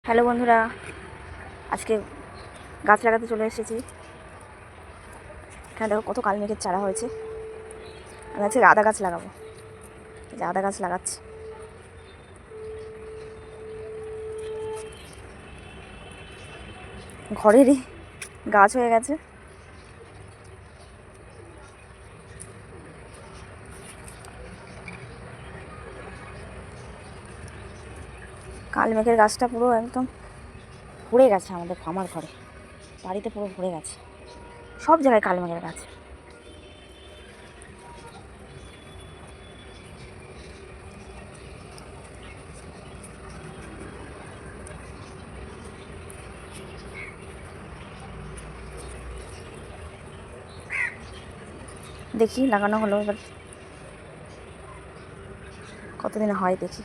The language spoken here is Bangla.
হ্যালো বন্ধুরা, আজকে গাছ লাগাতে চলে এসেছি। এখানে দেখো কত কালমেঘের চারা হয়েছে। আমি আজকে আদা গাছ লাগাবো, এই যে আদা গাছ লাগাচ্ছি। ঘরেরই গাছ হয়ে গেছে। কালমেঘের গাছটা পুরো একদম ভরে গেছে, আমার ঘরে বাড়িতে পুরো ভরে গেছে, সব জায়গায় কালমেঘের গাছ। দেখি লাগানো হলো, এবার কতদিন হয় দেখি।